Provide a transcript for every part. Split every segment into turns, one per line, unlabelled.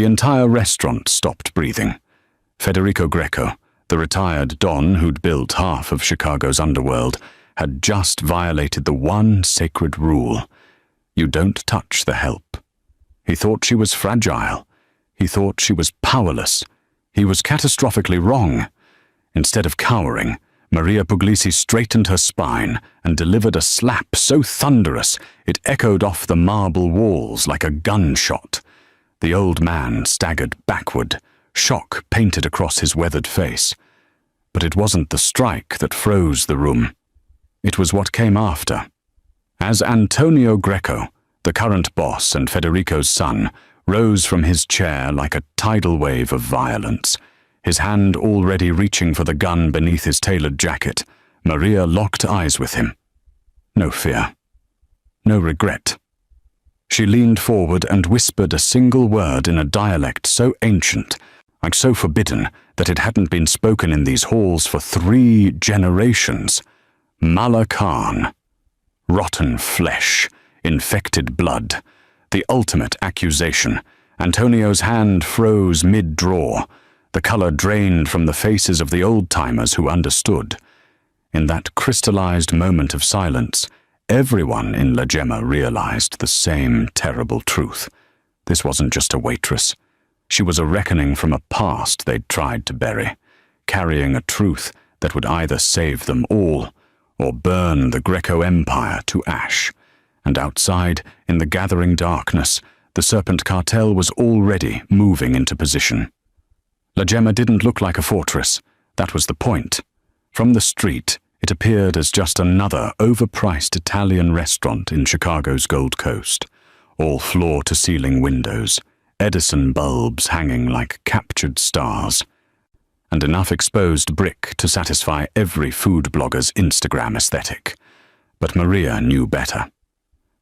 The entire restaurant stopped breathing. Federico Greco, the retired don who'd built half of Chicago's underworld, had just violated the one sacred rule. You don't touch the help. He thought she was fragile. He thought she was powerless. He was catastrophically wrong. Instead of cowering, Maria Puglisi straightened her spine and delivered a slap so thunderous it echoed off the marble walls like a gunshot. The old man staggered backward, shock painted across his weathered face. But it wasn't the strike that froze the room. It was what came after. As Antonio Greco, the current boss and Federico's son, rose from his chair like a tidal wave of violence, his hand already reaching for the gun beneath his tailored jacket, Maria locked eyes with him. No fear. No regret. She leaned forward and whispered a single word in a dialect so ancient, like so forbidden, that it hadn't been spoken in these halls for 3 generations. Malakan. Rotten flesh. Infected blood. The ultimate accusation. Antonio's hand froze mid-draw. The color drained from the faces of the old-timers who understood. In that crystallized moment of silence, everyone in La Gemma realized the same terrible truth. This wasn't just a waitress. She was a reckoning from a past they'd tried to bury, carrying a truth that would either save them all or burn the Greco Empire to ash. And outside, in the gathering darkness, the Serpent Cartel was already moving into position. La Gemma didn't look like a fortress. That was the point. From the street, it appeared as just another overpriced Italian restaurant in Chicago's Gold Coast. All floor-to-ceiling windows, Edison bulbs hanging like captured stars, and enough exposed brick to satisfy every food blogger's Instagram aesthetic. But Maria knew better.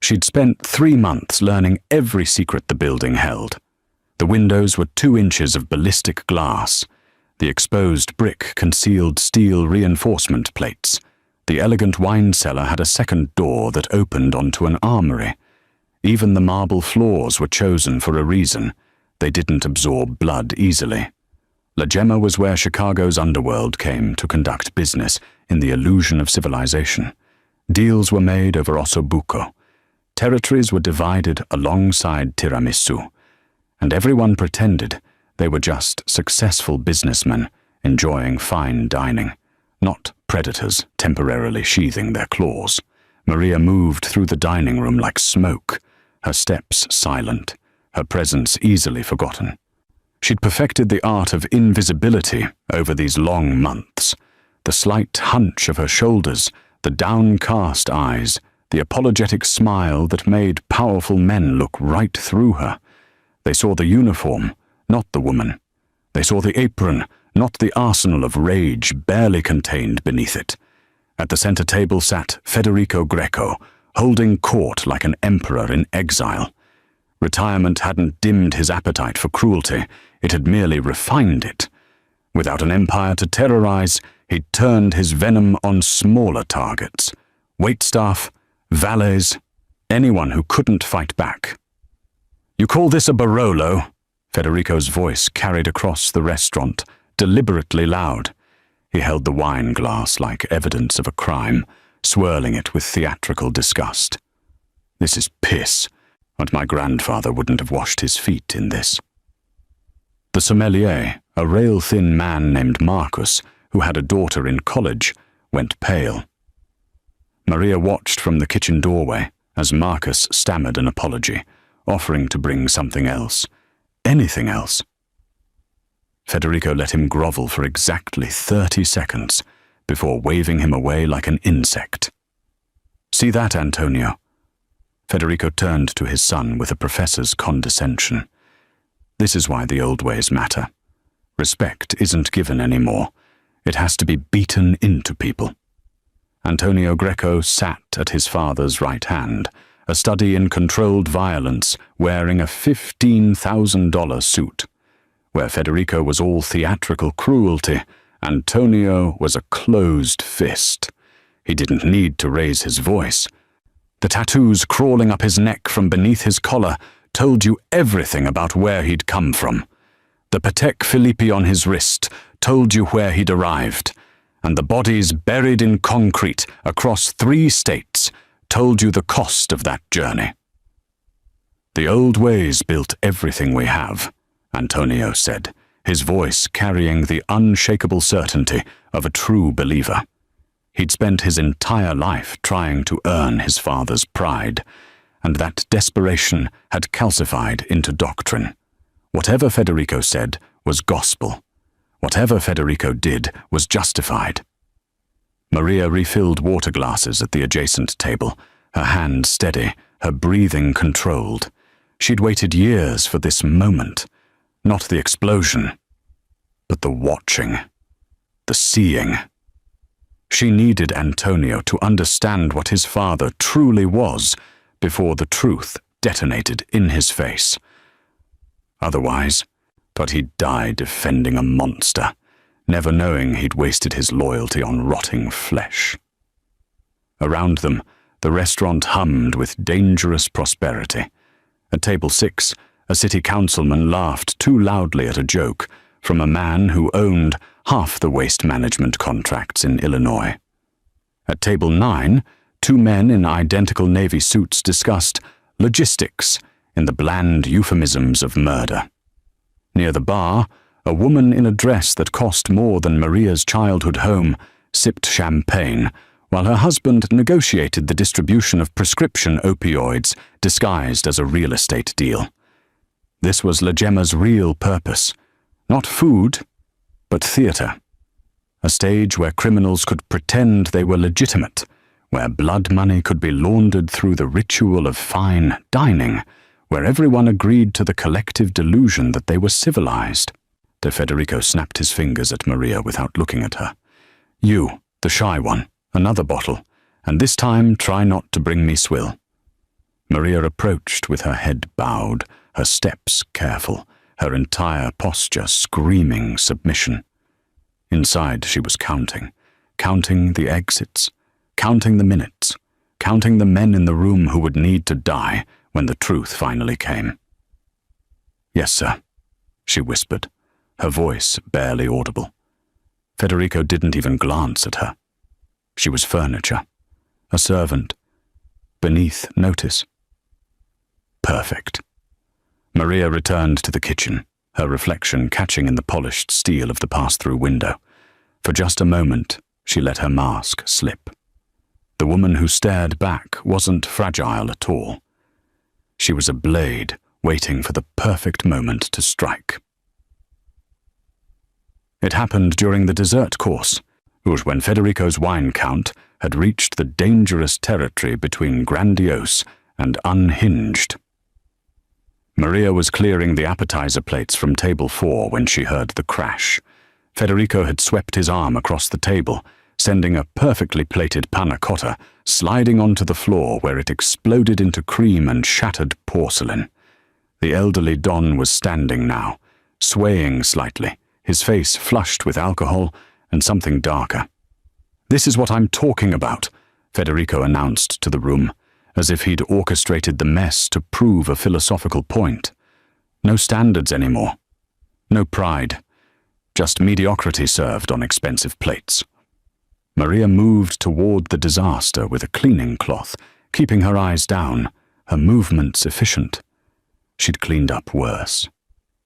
She'd spent 3 months learning every secret the building held. The windows were 2 inches of ballistic glass. The exposed brick concealed steel reinforcement plates. The elegant wine cellar had a second door that opened onto an armory. Even the marble floors were chosen for a reason. They didn't absorb blood easily. La Gemma was where Chicago's underworld came to conduct business in the illusion of civilization. Deals were made over ossobuco. Territories were divided alongside tiramisu. And everyone pretended they were just successful businessmen enjoying fine dining, not predators temporarily sheathing their claws. Maria moved through the dining room like smoke, her steps silent, her presence easily forgotten. She'd perfected the art of invisibility over these long months. The slight hunch of her shoulders, the downcast eyes, the apologetic smile that made powerful men look right through her. They saw the uniform, not the woman. They saw the apron, not the arsenal of rage barely contained beneath it. At the center table sat Federico Greco, holding court like an emperor in exile. Retirement hadn't dimmed his appetite for cruelty, it had merely refined it. Without an empire to terrorize, he'd turned his venom on smaller targets. Waitstaff, valets, anyone who couldn't fight back. "You call this a Barolo?" Federico's voice carried across the restaurant, deliberately loud. He held the wine glass like evidence of a crime, swirling it with theatrical disgust. "This is piss, but my grandfather wouldn't have washed his feet in this." The sommelier, a rail-thin man named Marcus, who had a daughter in college, went pale. Maria watched from the kitchen doorway as Marcus stammered an apology, offering to bring something else. Anything else. Federico let him grovel for exactly 30 seconds before waving him away like an insect. "See that, Antonio?" Federico turned to his son with a professor's condescension. "This is why the old ways matter. Respect isn't given anymore. It has to be beaten into people." Antonio Greco sat at his father's right hand, a study in controlled violence, wearing a $15,000 suit. Where Federico was all theatrical cruelty, Antonio was a closed fist. He didn't need to raise his voice. The tattoos crawling up his neck from beneath his collar told you everything about where he'd come from. The Patek Philippe on his wrist told you where he'd arrived, and the bodies buried in concrete across 3 states told you the cost of that journey. The old ways built everything we have, Antonio said, his voice carrying the unshakable certainty of a true believer. He'd spent his entire life trying to earn his father's pride, and that desperation had calcified into doctrine. Whatever Federico said was gospel. Whatever Federico did was justified. Maria refilled water glasses at the adjacent table, her hand steady, her breathing controlled. She'd waited years for this moment, not the explosion, but the watching, the seeing. She needed Antonio to understand what his father truly was before the truth detonated in his face. Otherwise, but he'd die defending a monster, never knowing he'd wasted his loyalty on rotting flesh. Around them, the restaurant hummed with dangerous prosperity. At table 6, a city councilman laughed too loudly at a joke from a man who owned half the waste management contracts in Illinois. At table 9, 2 men in identical Navy suits discussed logistics in the bland euphemisms of murder. Near the bar, a woman in a dress that cost more than Maria's childhood home sipped champagne, while her husband negotiated the distribution of prescription opioids disguised as a real estate deal. This was La Gemma's real purpose, not food, but theater. A stage where criminals could pretend they were legitimate, where blood money could be laundered through the ritual of fine dining, where everyone agreed to the collective delusion that they were civilized. De Federico snapped his fingers at Maria without looking at her. You, the shy one, another bottle, and this time try not to bring me swill. Maria approached with her head bowed, her steps careful, her entire posture screaming submission. Inside she was counting the exits, counting the minutes, counting the men in the room who would need to die when the truth finally came. Yes, sir, she whispered, her voice barely audible. Federico didn't even glance at her. She was furniture, a servant, beneath notice. Perfect. Maria returned to the kitchen, her reflection catching in the polished steel of the pass-through window. For just a moment, she let her mask slip. The woman who stared back wasn't fragile at all. She was a blade waiting for the perfect moment to strike. It happened during the dessert course, which when Federico's wine count had reached the dangerous territory between grandiose and unhinged. Maria was clearing the appetizer plates from table 4 when she heard the crash. Federico had swept his arm across the table, sending a perfectly plated panna cotta sliding onto the floor where it exploded into cream and shattered porcelain. The elderly Don was standing now, swaying slightly, his face flushed with alcohol and something darker. "This is what I'm talking about," Federico announced to the room, as if he'd orchestrated the mess to prove a philosophical point. No standards anymore. No pride. Just mediocrity served on expensive plates. Maria moved toward the disaster with a cleaning cloth, keeping her eyes down, her movements efficient. She'd cleaned up worse.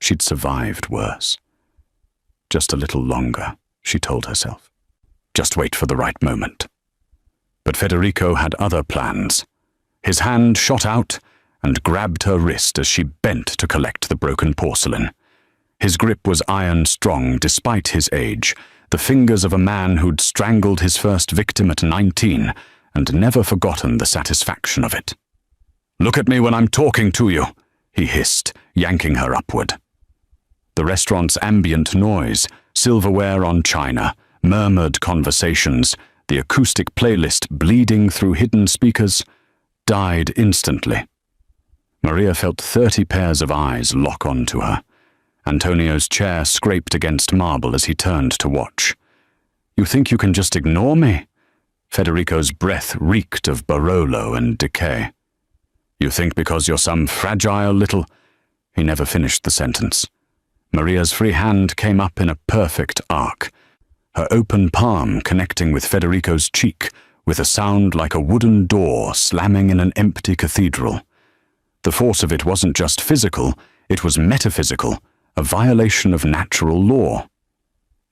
She'd survived worse. Just a little longer, she told herself. Just wait for the right moment. But Federico had other plans. His hand shot out and grabbed her wrist as she bent to collect the broken porcelain. His grip was iron-strong despite his age, the fingers of a man who'd strangled his first victim at 19 and never forgotten the satisfaction of it. "Look at me when I'm talking to you," he hissed, yanking her upward. The restaurant's ambient noise, silverware on china, murmured conversations, the acoustic playlist bleeding through hidden speakers, died instantly. Maria felt 30 pairs of eyes lock onto her. Antonio's chair scraped against marble as he turned to watch. "You think you can just ignore me?" Federico's breath reeked of Barolo and decay. You think because you're some fragile little—" He never finished the sentence. Maria's free hand came up in a perfect arc, her open palm connecting with Federico's cheek, with a sound like a wooden door slamming in an empty cathedral. The force of it wasn't just physical, it was metaphysical, a violation of natural law.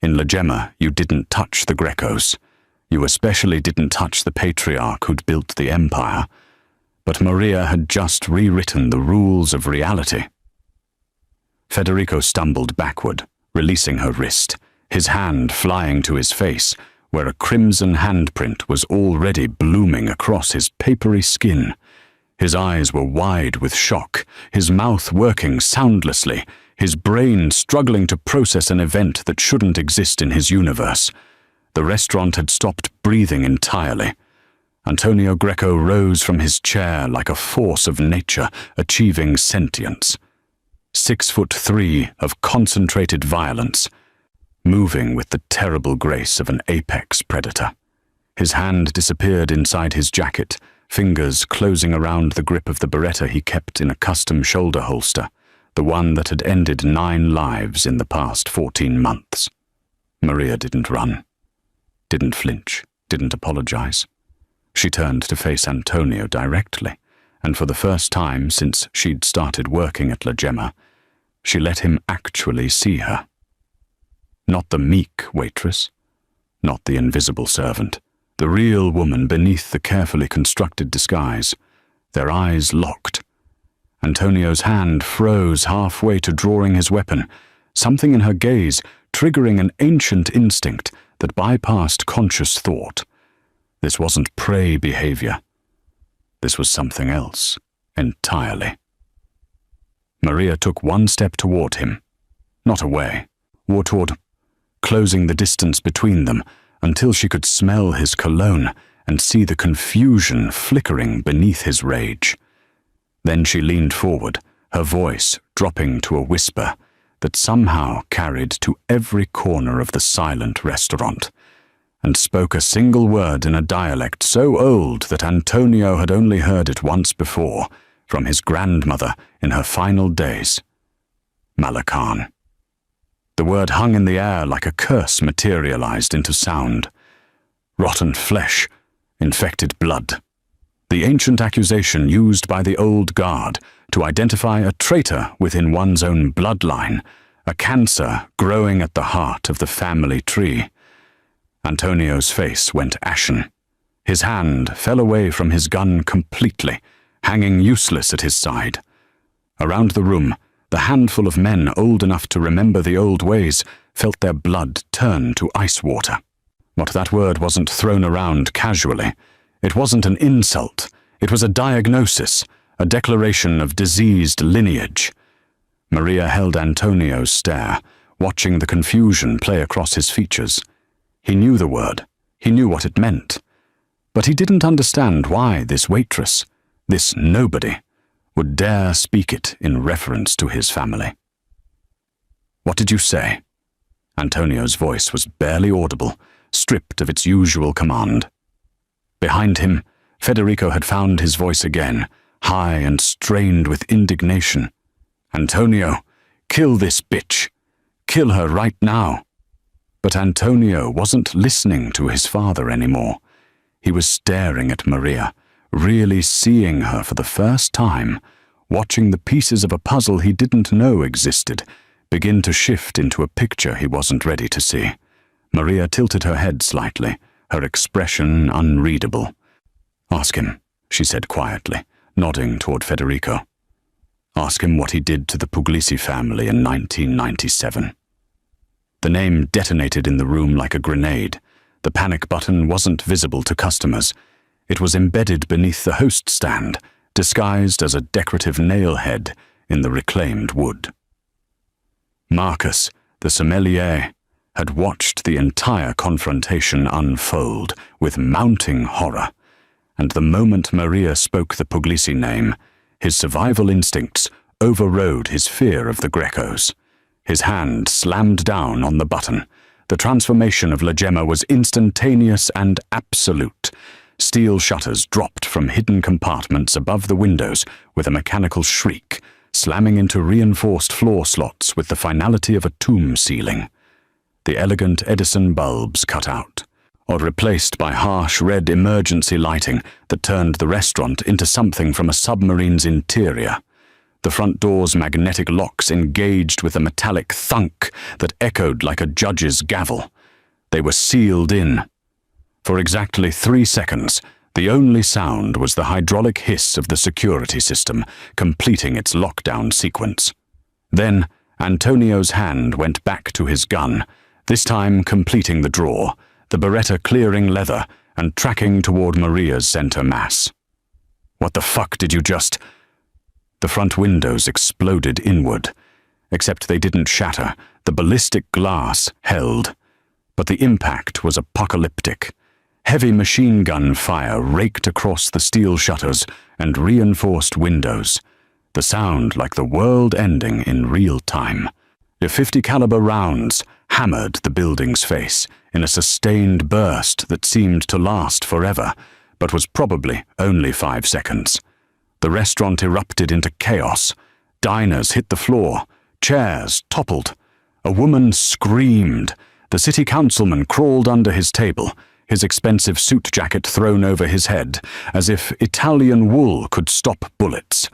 In La Gemma, you didn't touch the Grecos. You especially didn't touch the patriarch who'd built the empire. But Maria had just rewritten the rules of reality. Federico stumbled backward, releasing her wrist, his hand flying to his face, where a crimson handprint was already blooming across his papery skin. His eyes were wide with shock, his mouth working soundlessly, his brain struggling to process an event that shouldn't exist in his universe. The restaurant had stopped breathing entirely. Antonio Greco rose from his chair like a force of nature, achieving sentience. 6'3" of concentrated violence, moving with the terrible grace of an apex predator. His hand disappeared inside his jacket, fingers closing around the grip of the Beretta he kept in a custom shoulder holster, the one that had ended 9 lives in the past 14 months. Maria didn't run, didn't flinch, didn't apologize. She turned to face Antonio directly, and for the first time since she'd started working at La Gemma, she let him actually see her. Not the meek waitress, not the invisible servant, the real woman beneath the carefully constructed disguise. Their eyes locked. Antonio's hand froze halfway to drawing his weapon, something in her gaze triggering an ancient instinct that bypassed conscious thought. This wasn't prey behavior. This was something else, entirely. Maria took one step toward him, not away, or toward, closing the distance between them until she could smell his cologne and see the confusion flickering beneath his rage. Then she leaned forward, her voice dropping to a whisper that somehow carried to every corner of the silent restaurant, and spoke a single word in a dialect so old that Antonio had only heard it once before, from his grandmother in her final days. Malakan. The word hung in the air like a curse materialized into sound. Rotten flesh, infected blood. The ancient accusation used by the old guard to identify a traitor within one's own bloodline, a cancer growing at the heart of the family tree. Antonio's face went ashen. His hand fell away from his gun completely, hanging useless at his side. Around the room, the handful of men old enough to remember the old ways felt their blood turn to ice water. But that word wasn't thrown around casually. It wasn't an insult. It was a diagnosis, a declaration of diseased lineage. Maria held Antonio's stare, watching the confusion play across his features. He knew the word. He knew what it meant. But he didn't understand why this waitress, this nobody, would dare speak it in reference to his family. "What did you say?" Antonio's voice was barely audible, stripped of its usual command. Behind him, Federico had found his voice again, high and strained with indignation. "Antonio, kill this bitch. Kill her right now." But Antonio wasn't listening to his father anymore. He was staring at Maria, really seeing her for the first time, watching the pieces of a puzzle he didn't know existed begin to shift into a picture he wasn't ready to see. Maria tilted her head slightly, her expression unreadable. "Ask him," she said quietly, nodding toward Federico. "Ask him what he did to the Puglisi family in 1997. The name detonated in the room like a grenade. The panic button wasn't visible to customers. It was embedded beneath the host stand, disguised as a decorative nail head in the reclaimed wood. Marcus, the sommelier, had watched the entire confrontation unfold with mounting horror, and the moment Maria spoke the Puglisi name, his survival instincts overrode his fear of the Grecos. His hand slammed down on the button. The transformation of La Gemma was instantaneous and absolute. Steel shutters dropped from hidden compartments above the windows with a mechanical shriek, slamming into reinforced floor slots with the finality of a tomb ceiling. The elegant Edison bulbs cut out, or replaced by harsh red emergency lighting that turned the restaurant into something from a submarine's interior. The front door's magnetic locks engaged with a metallic thunk that echoed like a judge's gavel. They were sealed in. For exactly 3 seconds, the only sound was the hydraulic hiss of the security system, completing its lockdown sequence. Then, Antonio's hand went back to his gun, this time completing the draw, the Beretta clearing leather and tracking toward Maria's center mass. "What the fuck did you just—" The front windows exploded inward. Except they didn't shatter, the ballistic glass held. But the impact was apocalyptic. Heavy machine gun fire raked across the steel shutters and reinforced windows. The sound like the world ending in real time. The .50 caliber rounds hammered the building's face in a sustained burst that seemed to last forever, but was probably only 5 seconds. The restaurant erupted into chaos. Diners hit the floor. Chairs toppled. A woman screamed. The city councilman crawled under his table, his expensive suit jacket thrown over his head, as if Italian wool could stop bullets.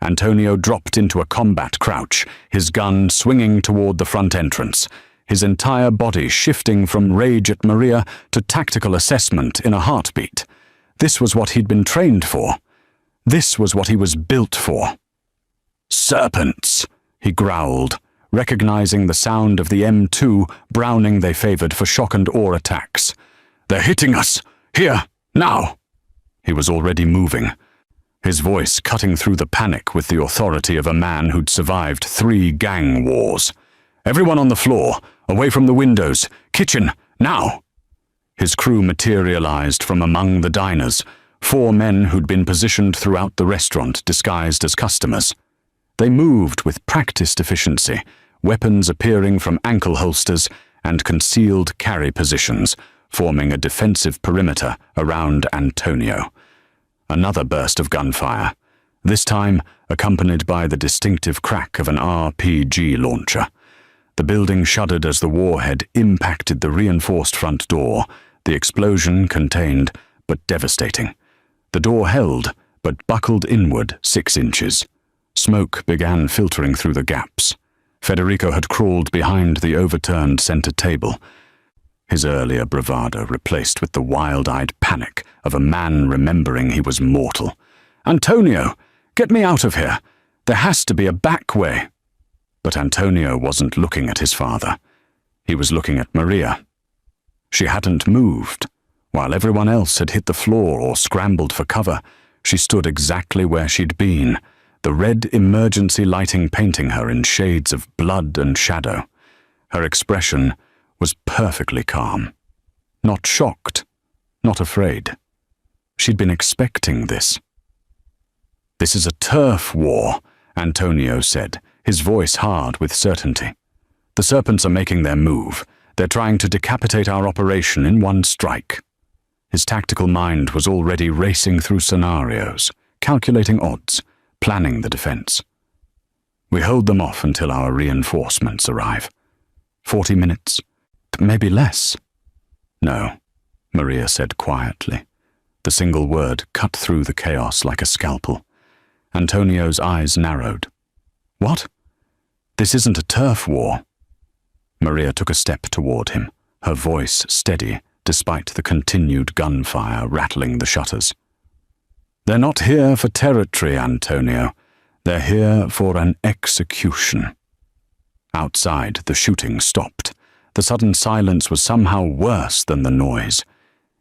Antonio dropped into a combat crouch, his gun swinging toward the front entrance, his entire body shifting from rage at Maria to tactical assessment in a heartbeat. This was what he'd been trained for. This was what he was built for. "Serpents," he growled, recognizing the sound of the M2 Browning they favored for shock and awe attacks. "They're hitting us! Here! Now!" He was already moving, his voice cutting through the panic with the authority of a man who'd survived 3 gang wars. "Everyone on the floor, away from the windows, kitchen, now!" His crew materialized from among the diners, 4 men who'd been positioned throughout the restaurant disguised as customers. They moved with practiced efficiency, weapons appearing from ankle holsters and concealed carry positions, forming a defensive perimeter around Antonio. Another burst of gunfire, this time accompanied by the distinctive crack of an RPG launcher. The building shuddered as the warhead impacted the reinforced front door, the explosion contained but devastating. The door held, but buckled inward 6 inches. Smoke began filtering through the gaps. Federico had crawled behind the overturned center table, his earlier bravado replaced with the wild-eyed panic of a man remembering he was mortal. "Antonio, get me out of here! There has to be a back way!" But Antonio wasn't looking at his father. He was looking at Maria. She hadn't moved. While everyone else had hit the floor or scrambled for cover, she stood exactly where she'd been, the red emergency lighting painting her in shades of blood and shadow. Her expression was perfectly calm. Not shocked, not afraid. She'd been expecting this. "This is a turf war," Antonio said, his voice hard with certainty. "The serpents are making their move. They're trying to decapitate our operation in one strike." His tactical mind was already racing through scenarios, calculating odds, planning the defense. "We hold them off until our reinforcements arrive. 40 minutes, maybe less." "No," Maria said quietly. The single word cut through the chaos like a scalpel. Antonio's eyes narrowed. "What? This isn't a turf war." Maria took a step toward him, her voice steady despite the continued gunfire rattling the shutters. "They're not here for territory, Antonio. They're here for an execution." Outside, the shooting stopped. The sudden silence was somehow worse than the noise.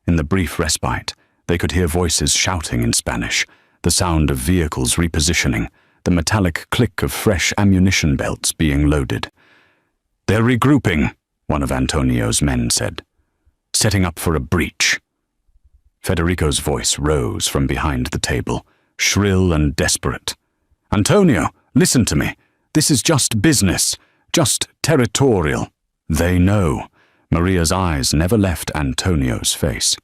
In the brief respite, they could hear voices shouting in Spanish, the sound of vehicles repositioning, the metallic click of fresh ammunition belts being loaded. "They're regrouping," one of Antonio's men said. "Setting up for a breach." Federico's voice rose from behind the table, shrill and desperate. "Antonio, listen to me. This is just business, just territorial." "They know." Maria's eyes never left Antonio's face.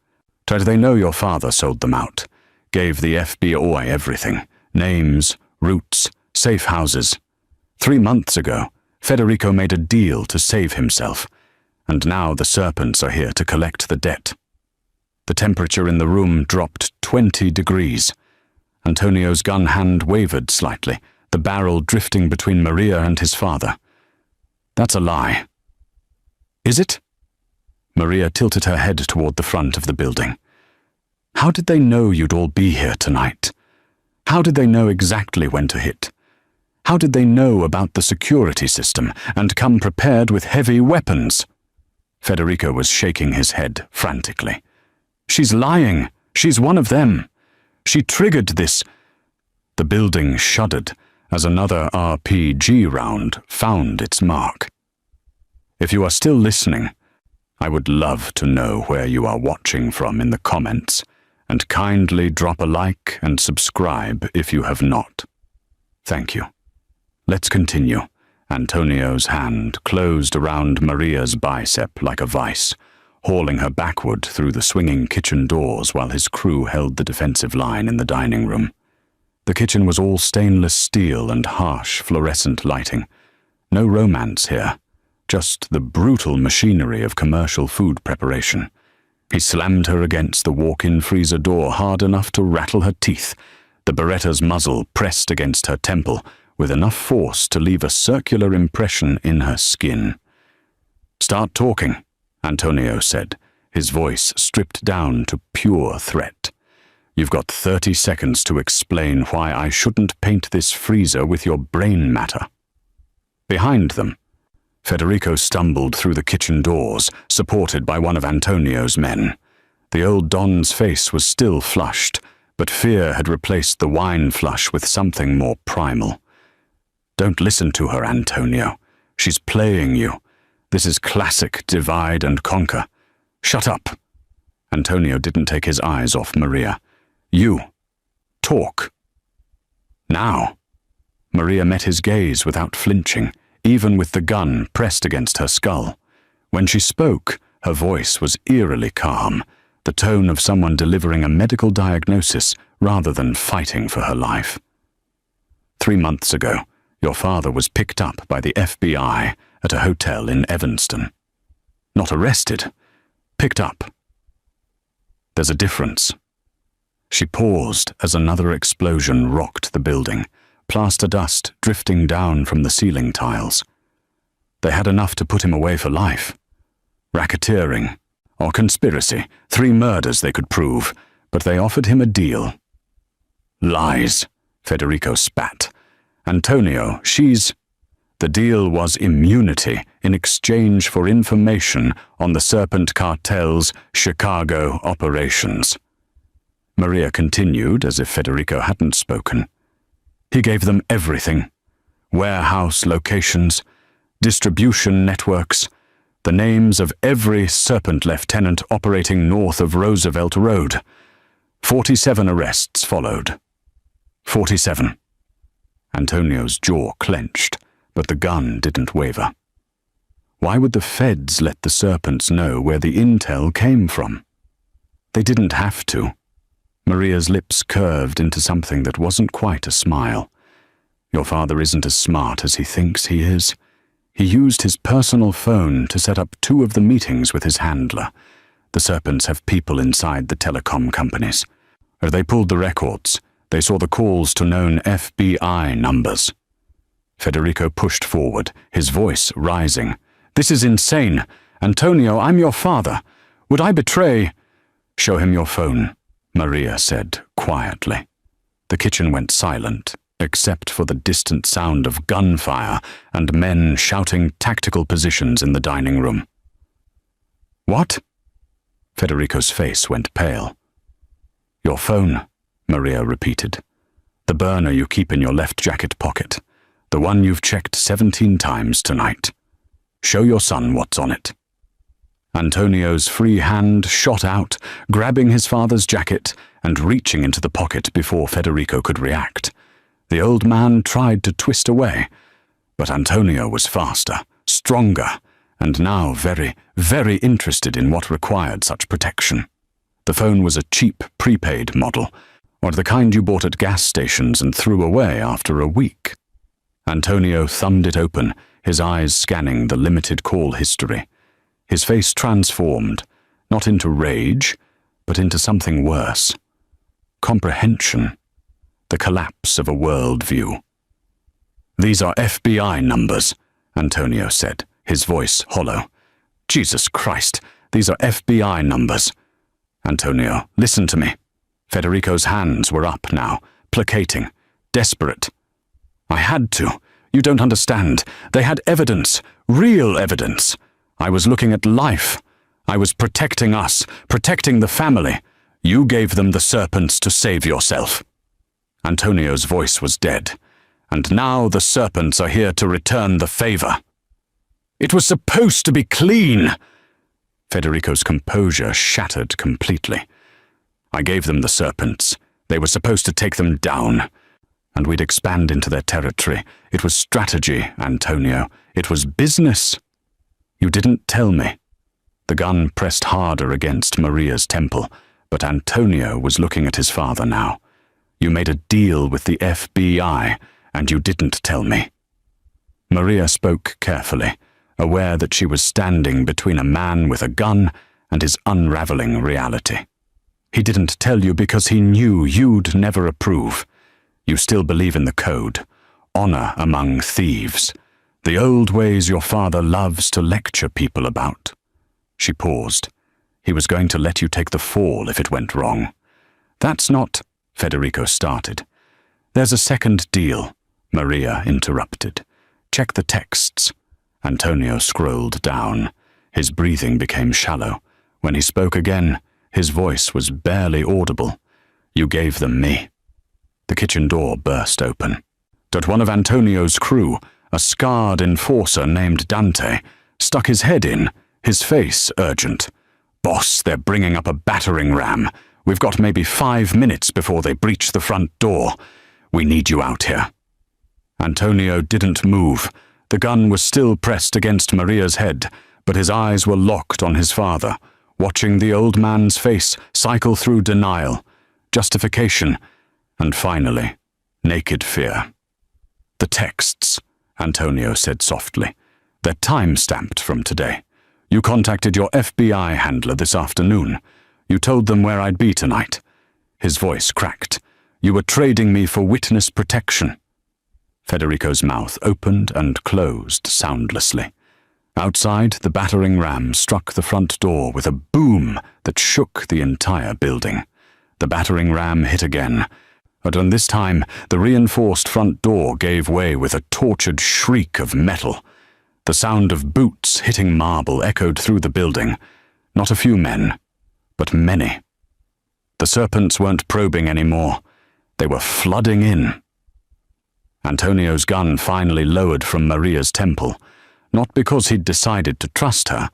"Do they know your father sold them out? gave the FBI everything: names, routes, safe houses. 3 months ago, Federico made a deal to save himself, and now the serpents are here to collect the debt. The temperature in the room dropped 20 degrees. Antonio's gun hand wavered slightly, the barrel drifting between Maria and his father. That's a lie. Is it? Maria tilted her head toward the front of the building. How did they know you'd all be here tonight? How did they know exactly when to hit? How did they know about the security system and come prepared with heavy weapons? Federico was shaking his head frantically. She's lying. She's one of them. She triggered this. The building shuddered as another RPG round found its mark. If you are still listening, I would love to know where you are watching from in the comments, and kindly drop a like and subscribe if you have not. Thank you. Let's continue. Antonio's hand closed around Maria's bicep like a vice, hauling her backward through the swinging kitchen doors while his crew held the defensive line in the dining room. The kitchen was all stainless steel and harsh fluorescent lighting. No romance here, just the brutal machinery of commercial food preparation. He slammed her against the walk-in freezer door hard enough to rattle her teeth, the Beretta's muzzle pressed against her temple with enough force to leave a circular impression in her skin. "Start talking," Antonio said, his voice stripped down to pure threat. "You've got 30 seconds to explain why I shouldn't paint this freezer with your brain matter." Behind them, Federico stumbled through the kitchen doors, supported by one of Antonio's men. The old Don's face was still flushed, but fear had replaced the wine flush with something more primal. "Don't listen to her, Antonio. She's playing you. This is classic divide and conquer. Shut up." Antonio didn't take his eyes off Maria. "You. Talk." Now. Maria met his gaze without flinching, even with the gun pressed against her skull. When she spoke, her voice was eerily calm, the tone of someone delivering a medical diagnosis rather than fighting for her life. 3 months ago, your father was picked up by the FBI at a hotel in Evanston. Not arrested, picked up. There's a difference. She paused as another explosion rocked the building, plaster dust drifting down from the ceiling tiles. They had enough to put him away for life. Racketeering or conspiracy, 3 murders they could prove, but they offered him a deal. "Lies," Federico spat. "Antonio, she's..." The deal was immunity in exchange for information on the Serpent Cartel's Chicago operations. Maria continued as if Federico hadn't spoken. "He gave them everything. Warehouse locations, distribution networks, the names of every Serpent lieutenant operating north of Roosevelt Road. 47 arrests followed. 47. Antonio's jaw clenched, but the gun didn't waver. Why would the feds let the Serpents know where the intel came from? They didn't have to. Maria's lips curved into something that wasn't quite a smile. Your father isn't as smart as he thinks he is. He used his personal phone to set up 2 of the meetings with his handler. The Serpents have people inside the telecom companies. As they pulled the records, they saw the calls to known FBI numbers. Federico pushed forward, his voice rising. "This is insane. Antonio, I'm your father. Would I betray—" "Show him your phone," Maria said quietly. The kitchen went silent, except for the distant sound of gunfire and men shouting tactical positions in the dining room. "What?" Federico's face went pale. "Your phone," Maria repeated. "The burner you keep in your left jacket pocket. The one you've checked 17 times tonight. Show your son what's on it." Antonio's free hand shot out, grabbing his father's jacket and reaching into the pocket before Federico could react. The old man tried to twist away, but Antonio was faster, stronger, and now very, very interested in what required such protection. The phone was a cheap, prepaid model, or the kind you bought at gas stations and threw away after a week. Antonio thumbed it open, his eyes scanning the limited call history. His face transformed, not into rage, but into something worse. Comprehension. The collapse of a worldview. "These are FBI numbers," Antonio said, his voice hollow. "Jesus Christ, these are FBI numbers." "Antonio, listen to me." Federico's hands were up now, placating, desperate. "I had to. You don't understand. They had evidence, real evidence. I was looking at life. I was protecting us, protecting the family. You gave them the serpents to save yourself." Antonio's voice was dead. "And now the serpents are here to return the favor." "It was supposed to be clean." Federico's composure shattered completely. "I gave them the serpents. They were supposed to take them down. And we'd expand into their territory. It was strategy, Antonio. It was business. You didn't tell me." The gun pressed harder against Maria's temple, but Antonio was looking at his father now. "You made a deal with the FBI, and you didn't tell me." Maria spoke carefully, aware that she was standing between a man with a gun and his unraveling reality. "He didn't tell you because he knew you'd never approve. You still believe in the code, honor among thieves, the old ways your father loves to lecture people about." She paused. "He was going to let you take the fall if it went wrong." "That's not," Federico started. "There's a second deal," Maria interrupted. "Check the texts." Antonio scrolled down. His breathing became shallow. When he spoke again, his voice was barely audible. "You gave them me." The kitchen door burst open. But one of Antonio's crew, a scarred enforcer named Dante, stuck his head in, his face urgent. "Boss, they're bringing up a battering ram. We've got maybe 5 minutes before they breach the front door. We need you out here." Antonio didn't move. The gun was still pressed against Maria's head, but his eyes were locked on his father, watching the old man's face cycle through denial, justification, and finally, naked fear. "The texts," Antonio said softly. "They're time-stamped from today. You contacted your FBI handler this afternoon. You told them where I'd be tonight." His voice cracked. "You were trading me for witness protection." Federico's mouth opened and closed soundlessly. Outside, the battering ram struck the front door with a boom that shook the entire building. The battering ram hit again, but this time the reinforced front door gave way with a tortured shriek of metal. The sound of boots hitting marble echoed through the building. Not a few men, but many. The serpents weren't probing anymore. They were flooding in. Antonio's gun finally lowered from Maria's temple, not because he'd decided to trust her,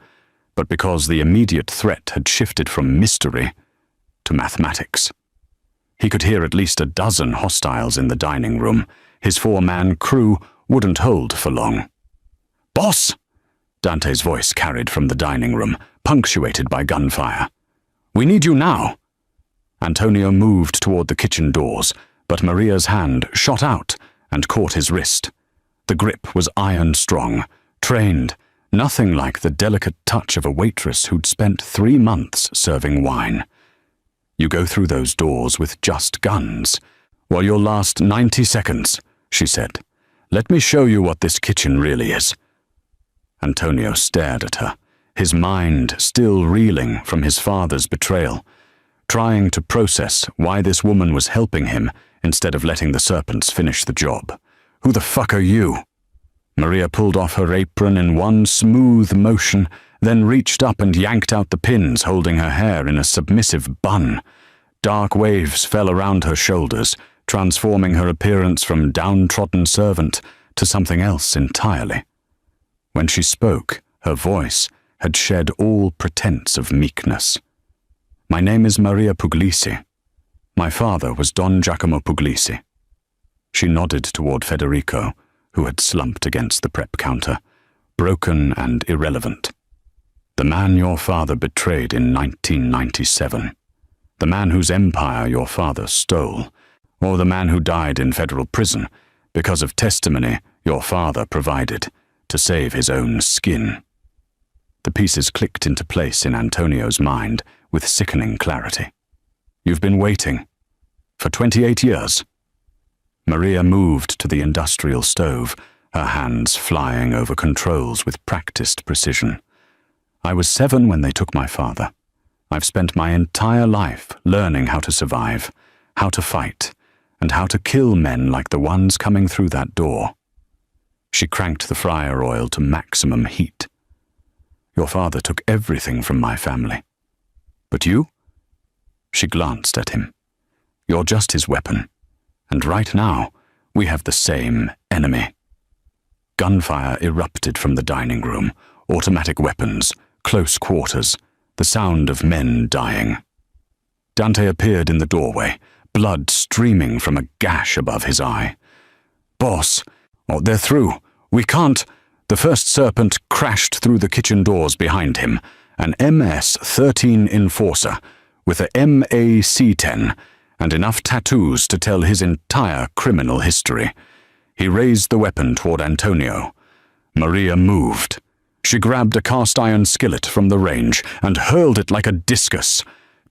but because the immediate threat had shifted from mystery to mathematics. He could hear at least a dozen hostiles in the dining room. His 4-man crew wouldn't hold for long. "Boss!" Dante's voice carried from the dining room, punctuated by gunfire. "We need you now." Antonio moved toward the kitchen doors, but Maria's hand shot out and caught his wrist. The grip was iron-strong, trained, nothing like the delicate touch of a waitress who'd spent 3 months serving wine. "You go through those doors with just guns. Well, you'll last 90 seconds, she said. "Let me show you what this kitchen really is." Antonio stared at her, his mind still reeling from his father's betrayal, trying to process why this woman was helping him instead of letting the serpents finish the job. "Who the fuck are you?" Maria pulled off her apron in one smooth motion, then reached up and yanked out the pins holding her hair in a submissive bun. Dark waves fell around her shoulders, transforming her appearance from downtrodden servant to something else entirely. When she spoke, her voice had shed all pretense of meekness. "My name is Maria Puglisi. My father was Don Giacomo Puglisi." She nodded toward Federico, who had slumped against the prep counter, broken and irrelevant. "The man your father betrayed in 1997. The man whose empire your father stole, or the man who died in federal prison because of testimony your father provided to save his own skin. The pieces clicked into place in Antonio's mind with sickening clarity. You've been waiting for 28 years. Maria moved to the industrial stove, her hands flying over controls with practiced precision. I was 7 when they took my father. I've spent my entire life learning how to survive, how to fight, and how to kill men like the ones coming through that door. She cranked the fryer oil to maximum heat. Your father took everything from my family. But you? She glanced at him. You're just his weapon. And right now, we have the same enemy. Gunfire erupted from the dining room, automatic weapons, close quarters, the sound of men dying. Dante appeared in the doorway, blood streaming from a gash above his eye. Boss, oh, they're through. We can't. The first serpent crashed through the kitchen doors behind him, an MS-13 enforcer with a MAC-10 and enough tattoos to tell his entire criminal history. He raised the weapon toward Antonio. Maria moved. She grabbed a cast-iron skillet from the range and hurled it like a discus.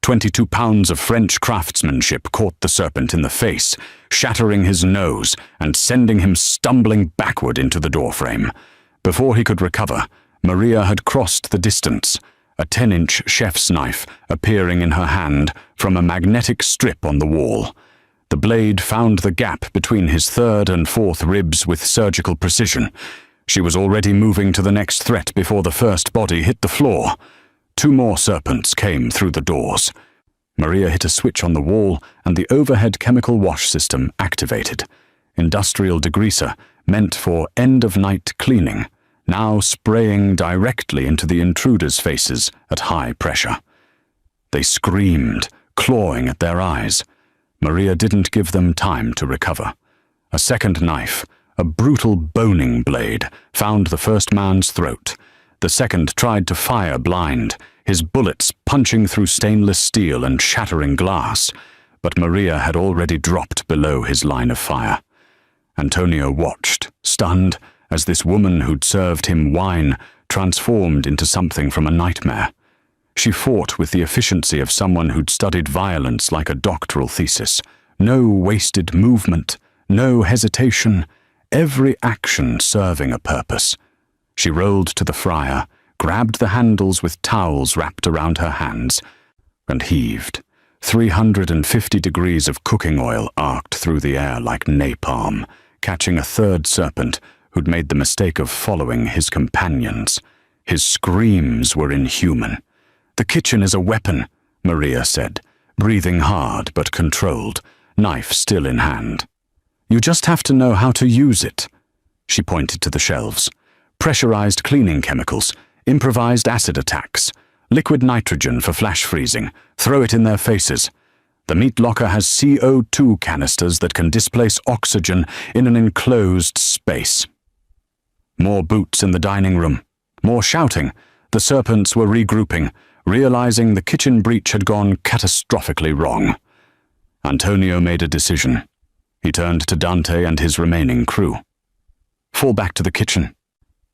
22 pounds of French craftsmanship caught the serpent in the face, shattering his nose and sending him stumbling backward into the doorframe. Before he could recover, Maria had crossed the distance, a 10-inch chef's knife appearing in her hand from a magnetic strip on the wall. The blade found the gap between his 3rd and 4th ribs with surgical precision. She was already moving to the next threat before the first body hit the floor. 2 more serpents came through the doors. Maria hit a switch on the wall and the overhead chemical wash system activated. Industrial degreaser, meant for end-of-night cleaning, now spraying directly into the intruders' faces at high pressure. They screamed, clawing at their eyes. Maria didn't give them time to recover. A second knife, a brutal boning blade, found the first man's throat. The second tried to fire blind, his bullets punching through stainless steel and shattering glass, but Maria had already dropped below his line of fire. Antonio watched, stunned, as this woman who'd served him wine transformed into something from a nightmare. She fought with the efficiency of someone who'd studied violence like a doctoral thesis. No wasted movement, no hesitation, every action serving a purpose. She rolled to the fryer, grabbed the handles with towels wrapped around her hands, and heaved. 350 degrees of cooking oil arced through the air like napalm, catching a 3rd serpent who'd made the mistake of following his companions. His screams were inhuman. "The kitchen is a weapon," Maria said, breathing hard but controlled, knife still in hand. "You just have to know how to use it." She pointed to the shelves. Pressurized cleaning chemicals, improvised acid attacks, liquid nitrogen for flash freezing, throw it in their faces. The meat locker has CO2 canisters that can displace oxygen in an enclosed space. More boots in the dining room, more shouting. The serpents were regrouping, realizing the kitchen breach had gone catastrophically wrong. Antonio made a decision. He turned to Dante and his remaining crew. "Fall back to the kitchen.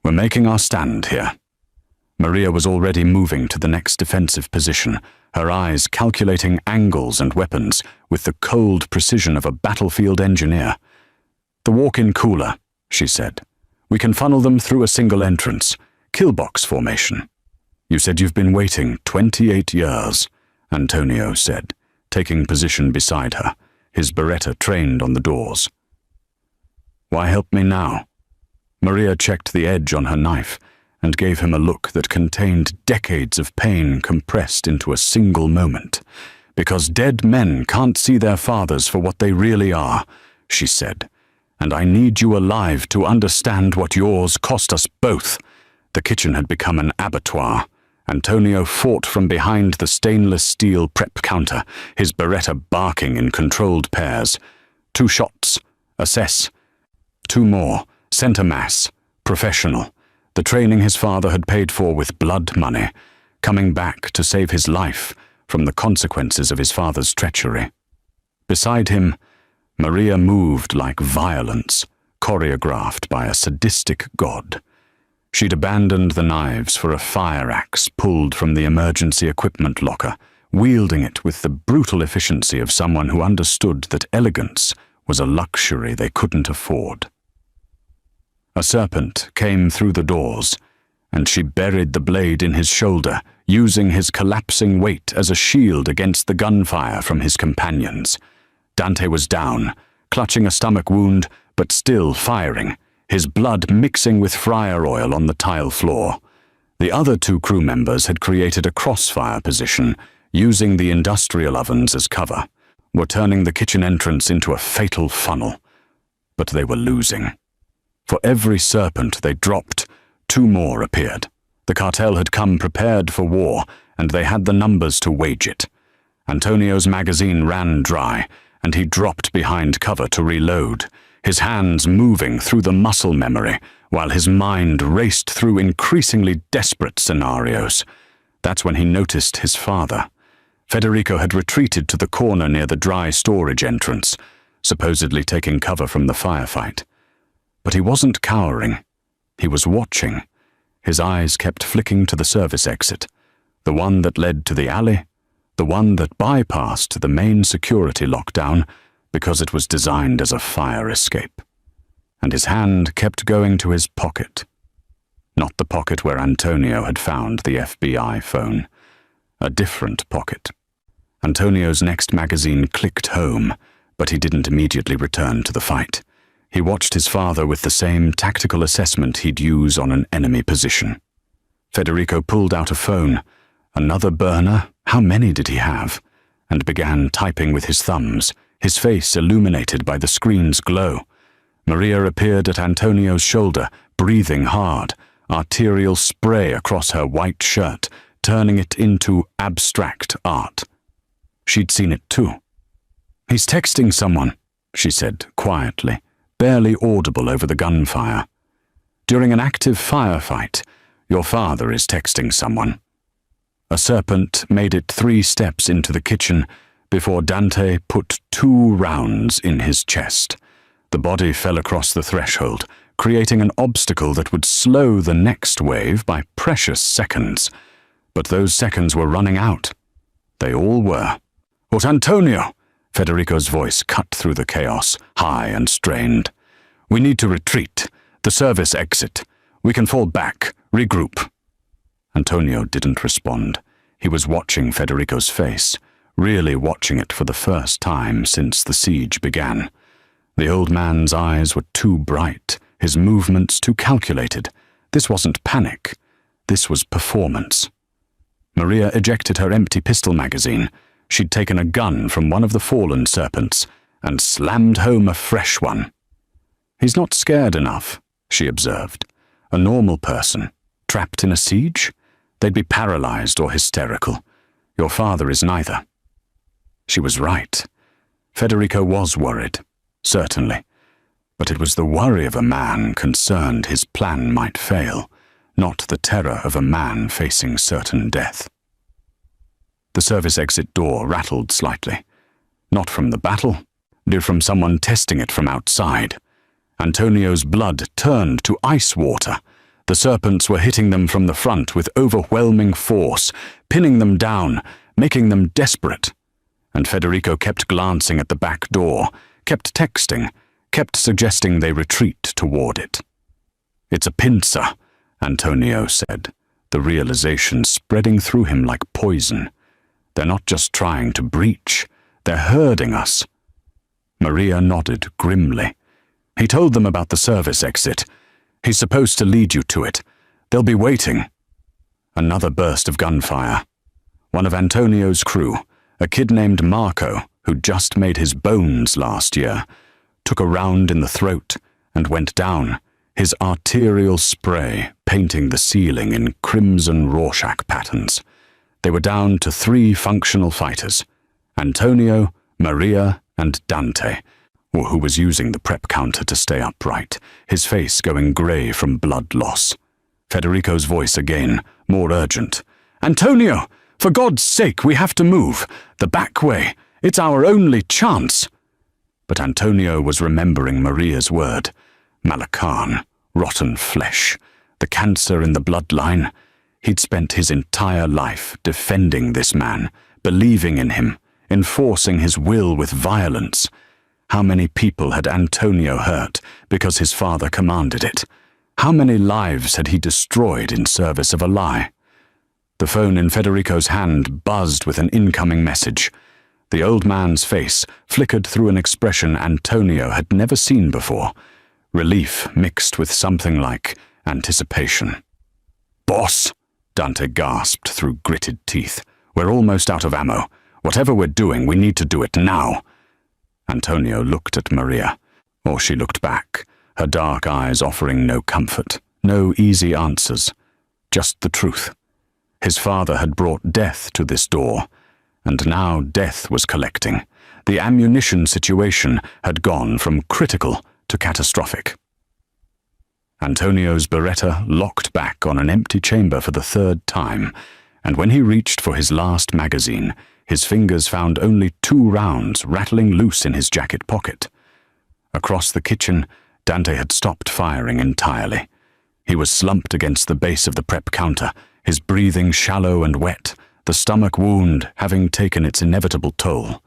We're making our stand here." Maria was already moving to the next defensive position, her eyes calculating angles and weapons with the cold precision of a battlefield engineer. "The walk-in cooler," she said. "We can funnel them through a single entrance, killbox formation." "You said you've been waiting 28 years, Antonio said, taking position beside her, his Beretta trained on the doors. "Why help me now?" Maria checked the edge on her knife and gave him a look that contained decades of pain compressed into a single moment. "Because dead men can't see their fathers for what they really are," she said, "and I need you alive to understand what yours cost us both." The kitchen had become an abattoir. Antonio fought from behind the stainless steel prep counter, his Beretta barking in controlled pairs. 2 shots. Assess. 2 more. Center mass. Professional. The training his father had paid for with blood money. Coming back to save his life from the consequences of his father's treachery. Beside him, Maria moved like violence, choreographed by a sadistic god. She'd abandoned the knives for a fire axe pulled from the emergency equipment locker, wielding it with the brutal efficiency of someone who understood that elegance was a luxury they couldn't afford. A serpent came through the doors, and she buried the blade in his shoulder, using his collapsing weight as a shield against the gunfire from his companions. Dante was down, clutching a stomach wound, but still firing, his blood mixing with fryer oil on the tile floor. The other two crew members had created a crossfire position, using the industrial ovens as cover, were turning the kitchen entrance into a fatal funnel. But they were losing. For every serpent they dropped, two more appeared. The cartel had come prepared for war, and they had the numbers to wage it. Antonio's magazine ran dry, and he dropped behind cover to reload, his hands moving through the muscle memory, while his mind raced through increasingly desperate scenarios. That's when he noticed his father. Federico had retreated to the corner near the dry storage entrance, supposedly taking cover from the firefight. But he wasn't cowering. He was watching. His eyes kept flicking to the service exit, the one that led to the alley, the one that bypassed the main security lockdown because it was designed as a fire escape. And his hand kept going to his pocket. Not the pocket where Antonio had found the FBI phone. A different pocket. Antonio's next magazine clicked home, but he didn't immediately return to the fight. He watched his father with the same tactical assessment he'd use on an enemy position. Federico pulled out a phone. Another burner? How many did he have? And began typing with his thumbs, his face illuminated by the screen's glow. Maria appeared at Antonio's shoulder, breathing hard, arterial spray across her white shirt, turning it into abstract art. She'd seen it too. "He's texting someone," she said quietly, barely audible over the gunfire. "During an active firefight, your father is texting someone." A serpent made it 3 steps into the kitchen before Dante put 2 rounds in his chest. The body fell across the threshold, creating an obstacle that would slow the next wave by precious seconds. But those seconds were running out. They all were. "But Antonio!" Federico's voice cut through the chaos, high and strained. "We need to retreat. The service exit. We can fall back, regroup." Antonio didn't respond. He was watching Federico's face, really watching it for the first time since the siege began. The old man's eyes were too bright, his movements too calculated. This wasn't panic. This was performance. Maria ejected her empty pistol magazine. She'd taken a gun from one of the fallen serpents and slammed home a fresh one. "He's not scared enough," she observed. "A normal person, trapped in a siege? They'd be paralyzed or hysterical. Your father is neither." She was right. Federico was worried, certainly. But it was the worry of a man concerned his plan might fail, not the terror of a man facing certain death. The service exit door rattled slightly. Not from the battle, but from someone testing it from outside. Antonio's blood turned to ice water. The serpents were hitting them from the front with overwhelming force, pinning them down, making them desperate. And Federico kept glancing at the back door, kept texting, kept suggesting they retreat toward it. "It's a pincer," Antonio said, the realization spreading through him like poison. "They're not just trying to breach, they're herding us." Maria nodded grimly. "He told them about the service exit. He's supposed to lead you to it. They'll be waiting." Another burst of gunfire. One of Antonio's crew, a kid named Marco, who'd just made his bones last year, took a round in the throat and went down, his arterial spray painting the ceiling in crimson Rorschach patterns. They were down to 3 functional fighters, Antonio, Maria, and Dante, who was using the prep counter to stay upright, his face going grey from blood loss. Federico's voice again, more urgent. "Antonio! For God's sake, we have to move. The back way. It's our only chance." But Antonio was remembering Maria's word. Malacan, rotten flesh, the cancer in the bloodline. He'd spent his entire life defending this man, believing in him, enforcing his will with violence. How many people had Antonio hurt because his father commanded it? How many lives had he destroyed in service of a lie? The phone in Federico's hand buzzed with an incoming message. The old man's face flickered through an expression Antonio had never seen before, relief mixed with something like anticipation. "Boss," Dante gasped through gritted teeth. "We're almost out of ammo. Whatever we're doing, we need to do it now." Antonio looked at Maria, or she looked back, her dark eyes offering no comfort, no easy answers, just the truth. His father had brought death to this door, and now death was collecting. The ammunition situation had gone from critical to catastrophic. Antonio's Beretta locked back on an empty chamber for the third time, and when he reached for his last magazine, his fingers found only 2 rounds rattling loose in his jacket pocket. Across the kitchen, Dante had stopped firing entirely. He was slumped against the base of the prep counter, his breathing shallow and wet, the stomach wound having taken its inevitable toll.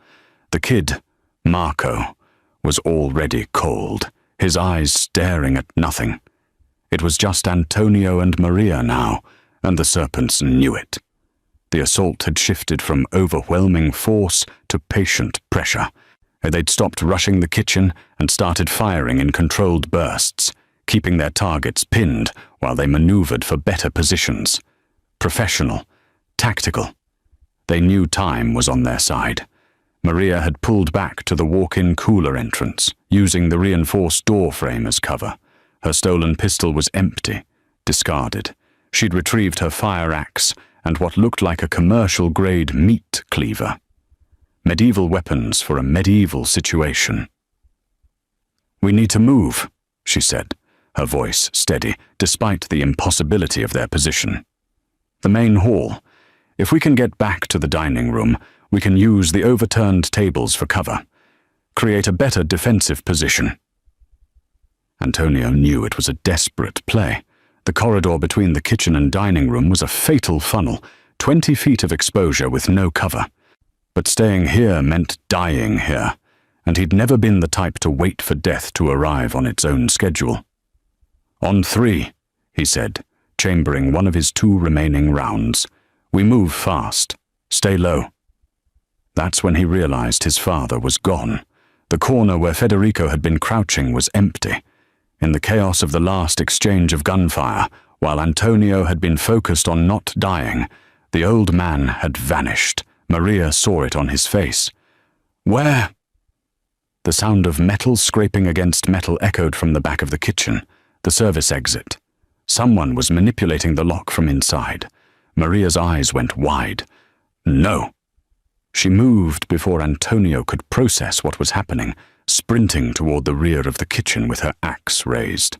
The kid, Marco, was already cold, his eyes staring at nothing. It was just Antonio and Maria now, and the serpents knew it. The assault had shifted from overwhelming force to patient pressure. They'd stopped rushing the kitchen and started firing in controlled bursts, keeping their targets pinned while they maneuvered for better positions. Professional, tactical. They knew time was on their side. Maria had pulled back to the walk-in cooler entrance, using the reinforced door frame as cover. Her stolen pistol was empty, discarded. She'd retrieved her fire axe and what looked like a commercial-grade meat cleaver. Medieval weapons for a medieval situation. "We need to move," she said, her voice steady, despite the impossibility of their position. "The main hall. If we can get back to the dining room, we can use the overturned tables for cover. Create a better defensive position." Antonio knew it was a desperate play. The corridor between the kitchen and dining room was a fatal funnel, 20 feet of exposure with no cover. But staying here meant dying here, and he'd never been the type to wait for death to arrive on its own schedule. "On 3, he said, chambering one of his 2 remaining rounds. "We move fast. Stay low." That's when he realized his father was gone. The corner where Federico had been crouching was empty. In the chaos of the last exchange of gunfire, while Antonio had been focused on not dying, the old man had vanished. Maria saw it on his face. "Where?" The sound of metal scraping against metal echoed from the back of the kitchen, the service exit. Someone was manipulating the lock from inside. Maria's eyes went wide. "No!" She moved before Antonio could process what was happening, sprinting toward the rear of the kitchen with her axe raised.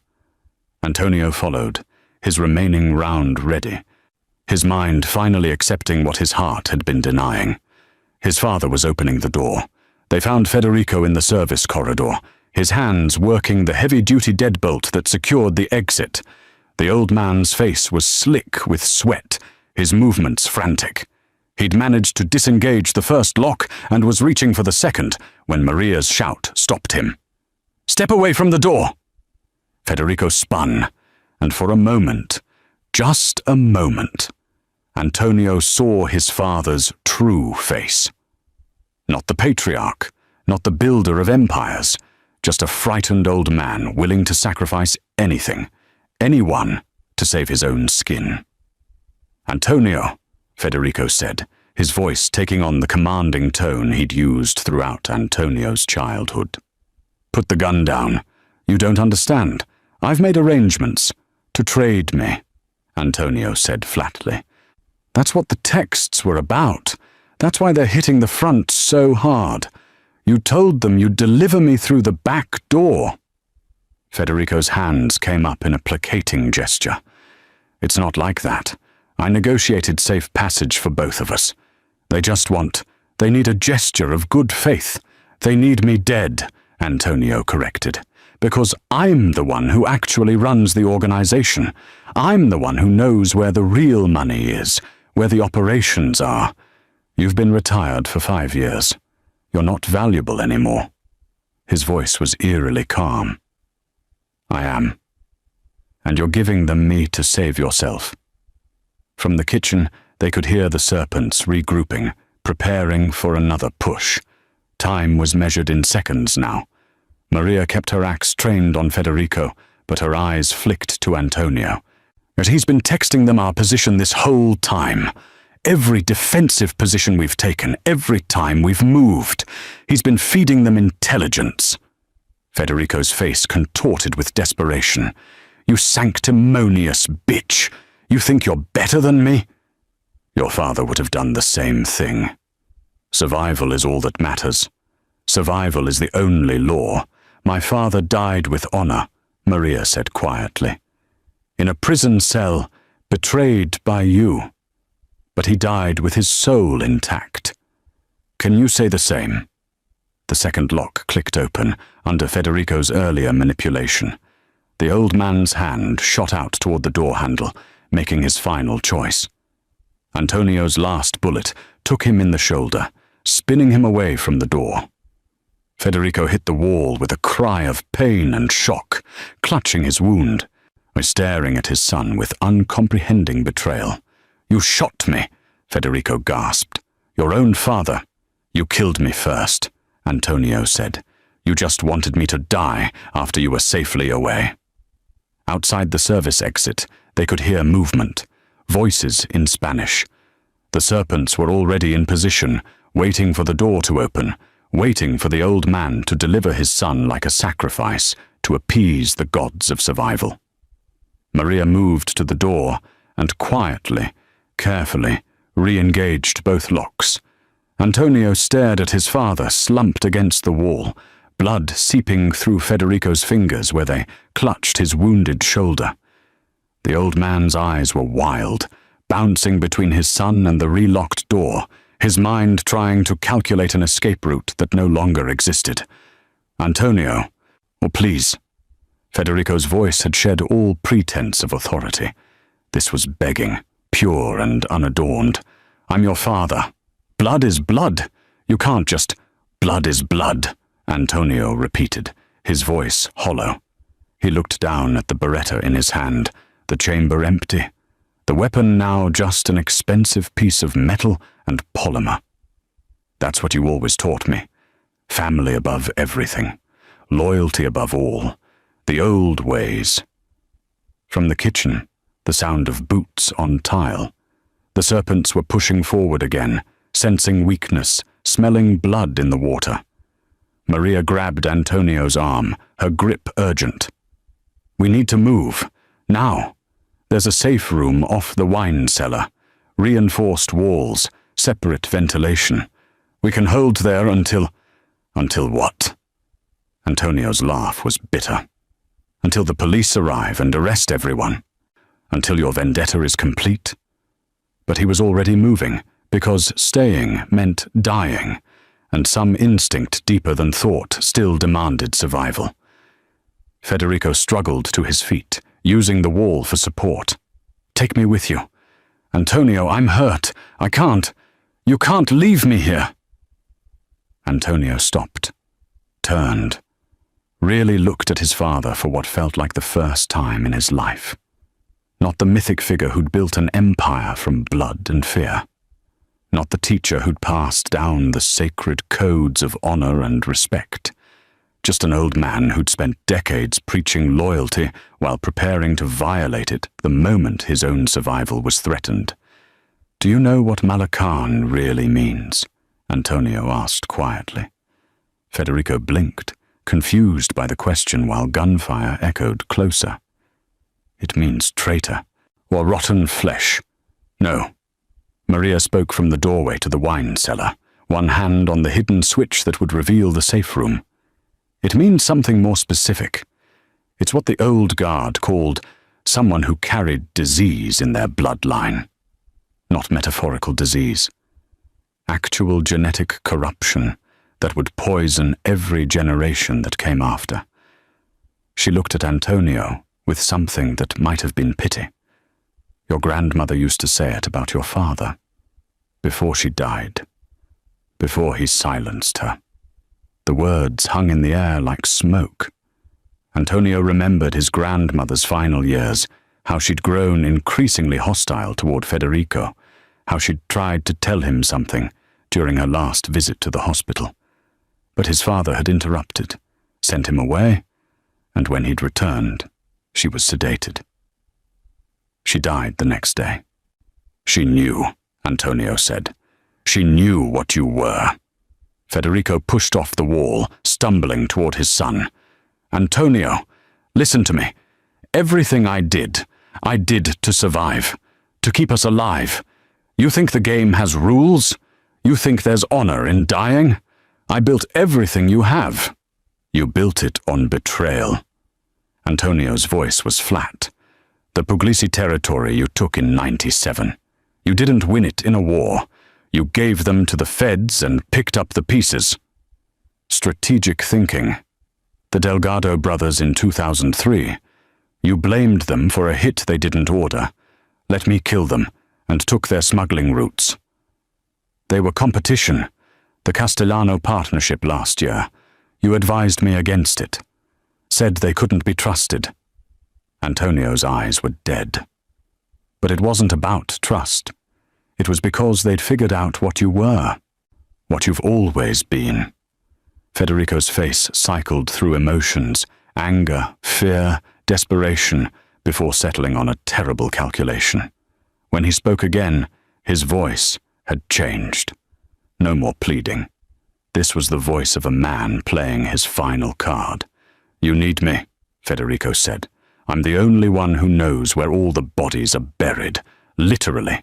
Antonio followed, his remaining round ready, his mind finally accepting what his heart had been denying. His father was opening the door. They found Federico in the service corridor, his hands working the heavy-duty deadbolt that secured the exit. The old man's face was slick with sweat, his movements frantic. He'd managed to disengage the first lock and was reaching for the second when Maria's shout stopped him. "Step away from the door!" Federico spun, and for a moment, just a moment, Antonio saw his father's true face. Not the patriarch, not the builder of empires, just a frightened old man willing to sacrifice anything, anyone, to save his own skin. "Antonio," Federico said, his voice taking on the commanding tone he'd used throughout Antonio's childhood. "Put the gun down. You don't understand. I've made arrangements to trade me," Antonio said flatly. "That's what the texts were about. That's why they're hitting the front so hard. You told them you'd deliver me through the back door." Federico's hands came up in a placating gesture. "It's not like that. I negotiated safe passage for both of us. They need a gesture of good faith. They need me dead, Antonio corrected, because I'm the one who actually runs the organization. I'm the one who knows where the real money is, where the operations are. You've been retired for 5 years. You're not valuable anymore. His voice was eerily calm. I am. And you're giving them me to save yourself. From the kitchen, they could hear the serpents regrouping, preparing for another push. Time was measured in seconds now. Maria kept her axe trained on Federico, but her eyes flicked to Antonio. But he's been texting them our position this whole time. Every defensive position we've taken, every time we've moved, he's been feeding them intelligence. Federico's face contorted with desperation. You sanctimonious bitch! You think you're better than me? Your father would have done the same thing. Survival is all that matters. Survival is the only law. My father died with honor, Maria said quietly. In a prison cell, betrayed by you. But he died with his soul intact. Can you say the same? The second lock clicked open under Federico's earlier manipulation. The old man's hand shot out toward the door handle, making his final choice. Antonio's last bullet took him in the shoulder, spinning him away from the door. Federico hit the wall with a cry of pain and shock, clutching his wound, staring at his son with uncomprehending betrayal. You shot me, Federico gasped. Your own father. You killed me first, Antonio said. You just wanted me to die after you were safely away. Outside the service exit, they could hear movement, voices in Spanish. The serpents were already in position, waiting for the door to open, waiting for the old man to deliver his son like a sacrifice to appease the gods of survival. Maria moved to the door and quietly, carefully, re-engaged both locks. Antonio stared at his father slumped against the wall, blood seeping through Federico's fingers where they clutched his wounded shoulder. The old man's eyes were wild, bouncing between his son and the relocked door, his mind trying to calculate an escape route that no longer existed. Antonio, oh please. Federico's voice had shed all pretense of authority. This was begging, pure and unadorned. I'm your father. Blood is blood. You can't just... Blood is blood, Antonio repeated, his voice hollow. He looked down at the beretta in his hand, the chamber empty, the weapon now just an expensive piece of metal and polymer. That's what you always taught me. Family above everything. Loyalty above all. The old ways. From the kitchen, the sound of boots on tile. The serpents were pushing forward again, sensing weakness, smelling blood in the water. Maria grabbed Antonio's arm, her grip urgent. We need to move. Now. There's a safe room off the wine cellar. Reinforced walls, separate ventilation. We can hold there until... Until what? Antonio's laugh was bitter. Until the police arrive and arrest everyone. Until your vendetta is complete. But he was already moving, because staying meant dying, and some instinct deeper than thought still demanded survival. Federico struggled to his feet, using the wall for support. Take me with you. Antonio, I'm hurt. I can't. You can't leave me here. Antonio stopped, turned, really looked at his father for what felt like the first time in his life. Not the mythic figure who'd built an empire from blood and fear. Not the teacher who'd passed down the sacred codes of honor and respect. Just an old man who'd spent decades preaching loyalty while preparing to violate it the moment his own survival was threatened. Do you know what Malacan really means? Antonio asked quietly. Federico blinked, confused by the question while gunfire echoed closer. It means traitor, or rotten flesh. No. Maria spoke from the doorway to the wine cellar, one hand on the hidden switch that would reveal the safe room. It means something more specific. It's what the old guard called someone who carried disease in their bloodline. not metaphorical disease. Actual genetic corruption that would poison every generation that came after. She looked at Antonio with something that might have been pity. Your grandmother used to say it about your father. Before she died. Before he silenced her. The words hung in the air like smoke. Antonio remembered his grandmother's final years, how she'd grown increasingly hostile toward Federico, how she'd tried to tell him something during her last visit to the hospital. But his father had interrupted, sent him away, and when he'd returned, she was sedated. She died the next day. She knew, Antonio said. She knew what you were. Federico pushed off the wall, stumbling toward his son. Antonio, listen to me. Everything I did to survive, to keep us alive. You think the game has rules? You think there's honor in dying? I built everything you have. You built it on betrayal. Antonio's voice was flat. The Puglisi territory you took in '97. You didn't win it in a war. You gave them to the feds and picked up the pieces. Strategic thinking. The Delgado brothers in 2003. You blamed them for a hit they didn't order, let me kill them, and took their smuggling routes. They were competition, the Castellano partnership last year. You advised me against it, said they couldn't be trusted. Antonio's eyes were dead. But it wasn't about trust. It was because they'd figured out what you were, what you've always been. Federico's face cycled through emotions, anger, fear, desperation, before settling on a terrible calculation. When he spoke again, his voice had changed. No more pleading. This was the voice of a man playing his final card. You need me, Federico said. I'm the only one who knows where all the bodies are buried, literally.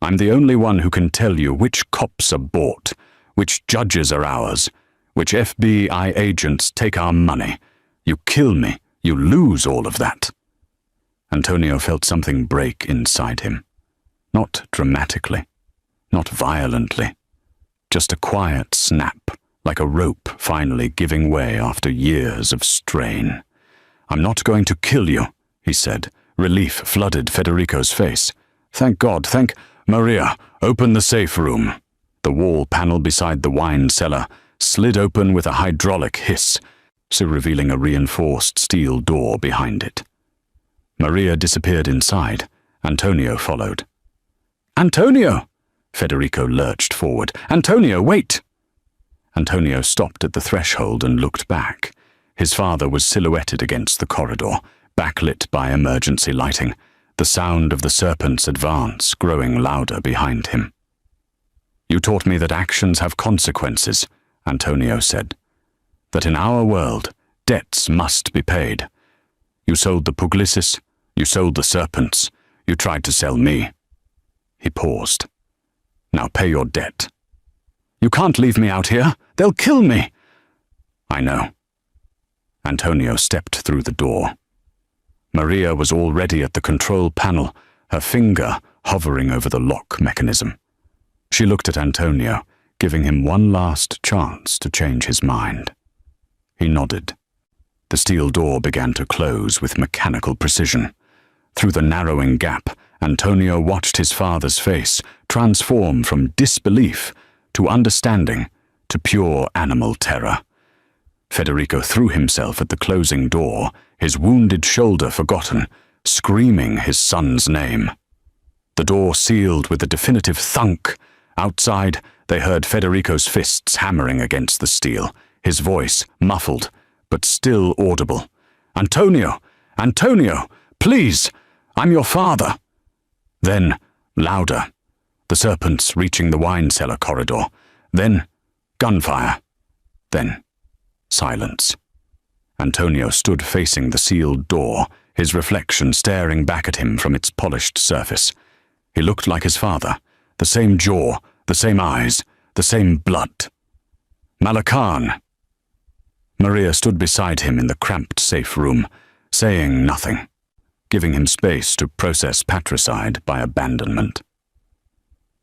I'm the only one who can tell you which cops are bought, which judges are ours, which FBI agents take our money. You kill me, you lose all of that. Antonio felt something break inside him. Not dramatically, not violently, just a quiet snap, like a rope finally giving way after years of strain. I'm not going to kill you, he said. Relief flooded Federico's face. Thank God, thank Maria, open the safe room. The wall panel beside the wine cellar slid open with a hydraulic hiss, so revealing a reinforced steel door behind it. Maria disappeared inside. Antonio followed. Antonio! Federico lurched forward. Antonio, wait! Antonio stopped at the threshold and looked back. His father was silhouetted against the corridor, backlit by emergency lighting, the sound of the serpent's advance growing louder behind him. You taught me that actions have consequences, Antonio said. That in our world, debts must be paid. You sold the Puglisis, you sold the serpents, you tried to sell me. He paused. Now pay your debt. You can't leave me out here. They'll kill me. I know. Antonio stepped through the door. Maria was already at the control panel, her finger hovering over the lock mechanism. She looked at Antonio, giving him one last chance to change his mind. He nodded. The steel door began to close with mechanical precision. Through the narrowing gap, Antonio watched his father's face transform from disbelief to understanding to pure animal terror. Federico threw himself at the closing door, his wounded shoulder forgotten, screaming his son's name. The door sealed with a definitive thunk. Outside, they heard Federico's fists hammering against the steel, his voice muffled, but still audible. Antonio! Antonio! Please! I'm your father! Then, louder. The serpents reaching the wine cellar corridor. Then, gunfire. Then, silence. Antonio stood facing the sealed door, his reflection staring back at him from its polished surface. He looked like his father, the same jaw, the same eyes, the same blood. Malakan! Maria stood beside him in the cramped safe room, saying nothing, giving him space to process patricide by abandonment.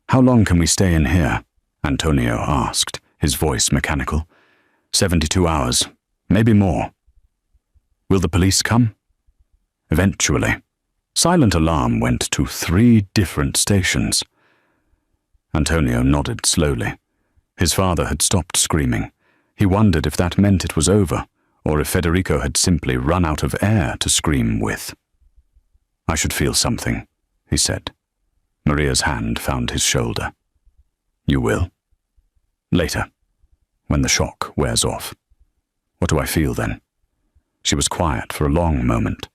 How long can we stay in here? Antonio asked, his voice mechanical. 72 hours, maybe more. Will the police come? Eventually. Silent alarm went to 3 different stations. Antonio nodded slowly. His father had stopped screaming. He wondered if that meant it was over, or if Federico had simply run out of air to scream with. I should feel something, he said. Maria's hand found his shoulder. You will. Later, when the shock wears off. What do I feel then? She was quiet for a long moment.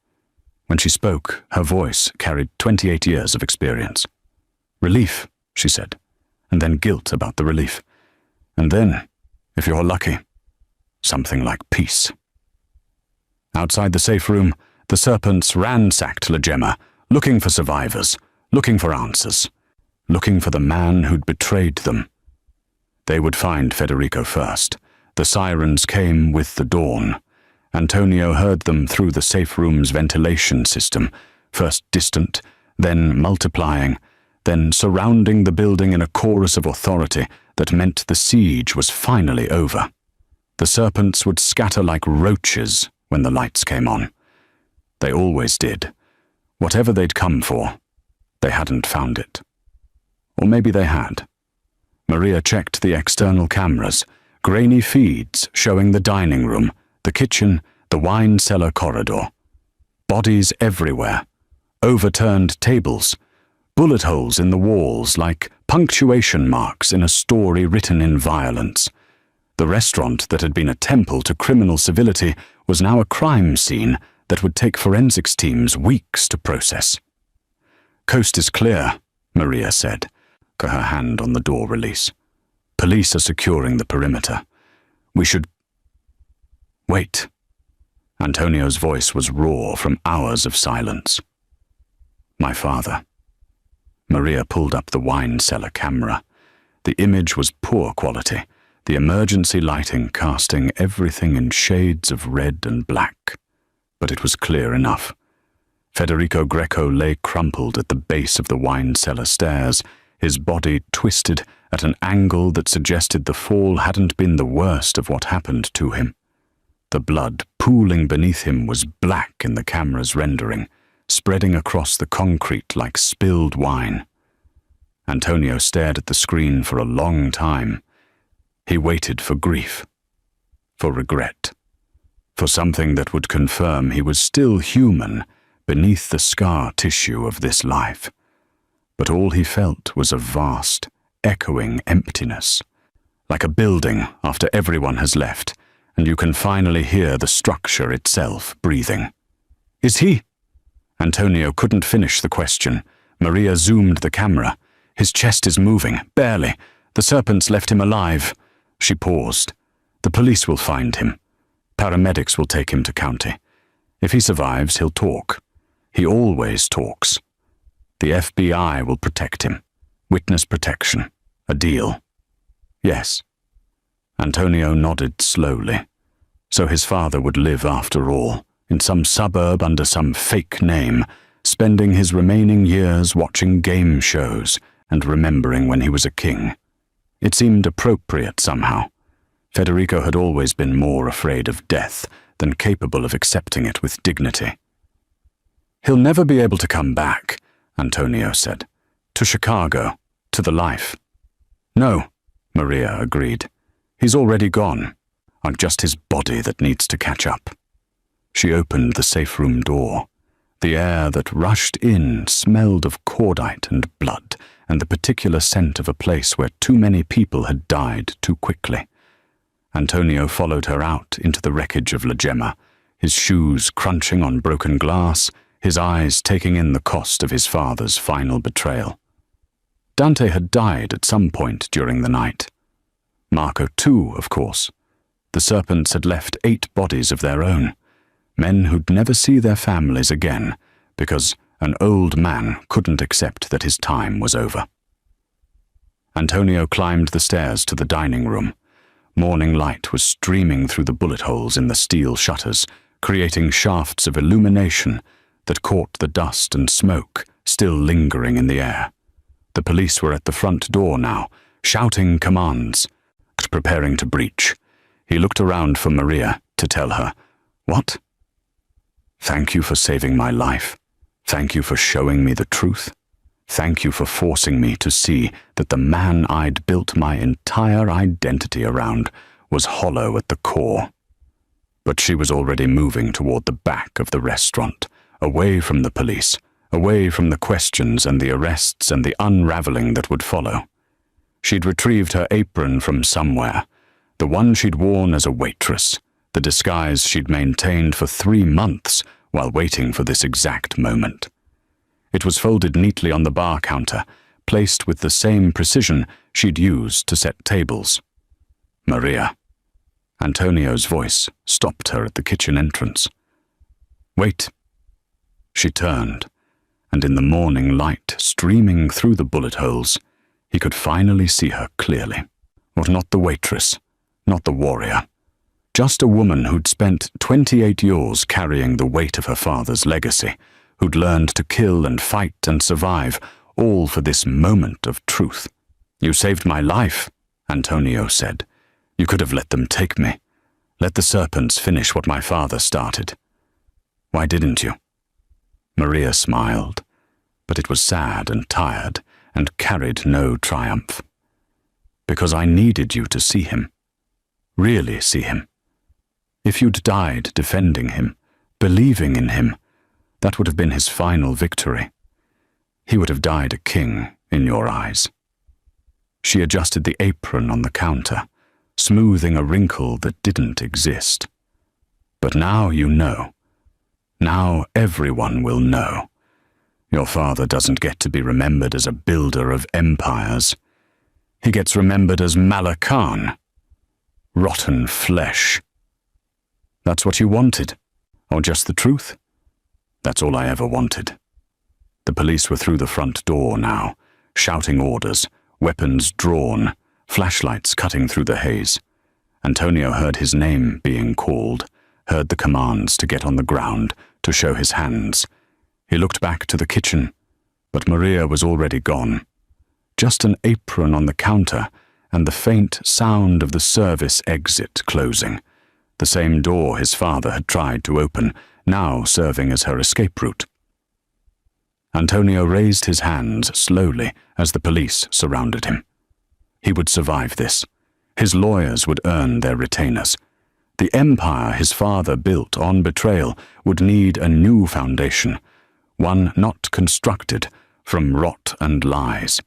When she spoke, her voice carried 28 years of experience. Relief, she said, and then guilt about the relief. And then, if you're lucky, something like peace. Outside the safe room, the serpents ransacked La Gemma, looking for survivors, looking for answers, looking for the man who'd betrayed them. They would find Federico first. The sirens came with the dawn. Antonio heard them through the safe room's ventilation system, first distant, then multiplying, then surrounding the building in a chorus of authority that meant the siege was finally over. The serpents would scatter like roaches when the lights came on. They always did. Whatever they'd come for, they hadn't found it. Or maybe they had. Maria checked the external cameras, grainy feeds showing the dining room, the kitchen, the wine cellar corridor. Bodies everywhere, overturned tables, bullet holes in the walls like punctuation marks in a story written in violence. The restaurant that had been a temple to criminal civility was now a crime scene that would take forensics teams weeks to process. Coast is clear, Maria said, her hand on the door release. Police are securing the perimeter. We should... Wait. Antonio's voice was raw from hours of silence. My father. Maria pulled up the wine cellar camera. The image was poor quality, the emergency lighting casting everything in shades of red and black. But it was clear enough. Federico Greco lay crumpled at the base of the wine cellar stairs, his body twisted at an angle that suggested the fall hadn't been the worst of what happened to him. The blood pooling beneath him was black in the camera's rendering, spreading across the concrete like spilled wine. Antonio stared at the screen for a long time. He waited for grief, for regret, for something that would confirm he was still human beneath the scar tissue of this life. But all he felt was a vast, echoing emptiness, like a building after everyone has left, and you can finally hear the structure itself breathing. Is he? Antonio couldn't finish the question. Maria zoomed the camera. His chest is moving, barely. The serpents left him alive. She paused. The police will find him. Paramedics will take him to county. If he survives, he'll talk. He always talks. The FBI will protect him. Witness protection. A deal. Yes. Antonio nodded slowly. So his father would live after all, in some suburb under some fake name, spending his remaining years watching game shows and remembering when he was a king. It seemed appropriate somehow. Federico had always been more afraid of death than capable of accepting it with dignity. He'll never be able to come back, Antonio said. To Chicago, to the life. No, Maria agreed. He's already gone. I'm just his body that needs to catch up. She opened the safe room door. The air that rushed in smelled of cordite and blood and the particular scent of a place where too many people had died too quickly. Antonio followed her out into the wreckage of La Gemma, his shoes crunching on broken glass, his eyes taking in the cost of his father's final betrayal. Dante had died at some point during the night. Marco too, of course. The serpents had left 8 bodies of their own, men who'd never see their families again because an old man couldn't accept that his time was over. Antonio climbed the stairs to the dining room. Morning light was streaming through the bullet holes in the steel shutters, creating shafts of illumination that caught the dust and smoke still lingering in the air. The police were at the front door now, shouting commands, preparing to breach. He looked around for Maria to tell her, "What?" "Thank you for saving my life. Thank you for showing me the truth. Thank you for forcing me to see that the man I'd built my entire identity around was hollow at the core." But she was already moving toward the back of the restaurant, away from the police, away from the questions and the arrests and the unraveling that would follow. She'd retrieved her apron from somewhere, the one she'd worn as a waitress, the disguise she'd maintained for 3 months while waiting for this exact moment. It was folded neatly on the bar counter, placed with the same precision she'd used to set tables. "Maria." Antonio's voice stopped her at the kitchen entrance. "Wait." She turned, and in the morning light streaming through the bullet holes, he could finally see her clearly. Or not the waitress, not the warrior. Just a woman who'd spent 28 years carrying the weight of her father's legacy, who'd learned to kill and fight and survive, all for this moment of truth. "You saved my life," Antonio said. "You could have let them take me. Let the serpents finish what my father started. Why didn't you?" Maria smiled, but it was sad and tired and carried no triumph. "Because I needed you to see him. Really see him. If you'd died defending him, believing in him, that would have been his final victory. He would have died a king in your eyes." She adjusted the apron on the counter, smoothing a wrinkle that didn't exist. "But now you know. Now everyone will know. Your father doesn't get to be remembered as a builder of empires. He gets remembered as Malakan. Rotten flesh. That's what you wanted? Or just the truth?" "That's all I ever wanted." The police were through the front door now, shouting orders, weapons drawn, flashlights cutting through the haze. Antonio heard his name being called, heard the commands to get on the ground, to show his hands. He looked back to the kitchen, but Maria was already gone. Just an apron on the counter and the faint sound of the service exit closing, the same door his father had tried to open, now serving as her escape route. Antonio raised his hands slowly as the police surrounded him. He would survive this. His lawyers would earn their retainers. The empire his father built on betrayal would need a new foundation, one not constructed from rot and lies.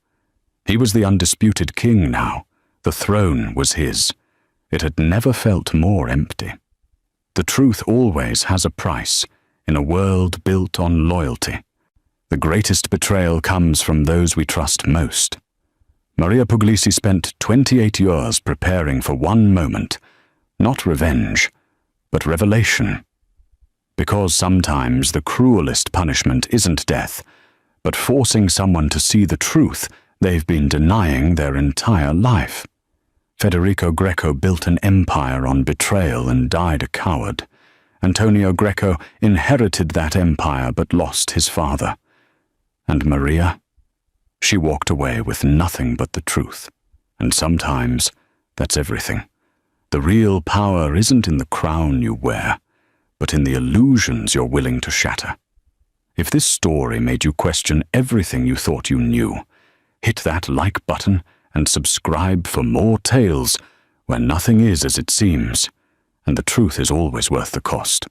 He was the undisputed king now. The throne was his. It had never felt more empty. The truth always has a price in a world built on loyalty. The greatest betrayal comes from those we trust most. Maria Puglisi spent 28 years preparing for one moment, not revenge, but revelation. Because sometimes the cruelest punishment isn't death, but forcing someone to see the truth they've been denying their entire life. Federico Greco built an empire on betrayal and died a coward. Antonio Greco inherited that empire but lost his father. And Maria? She walked away with nothing but the truth. And sometimes that's everything. The real power isn't in the crown you wear, but in the illusions you're willing to shatter. If this story made you question everything you thought you knew, hit that like button and subscribe for more tales where nothing is as it seems, and the truth is always worth the cost.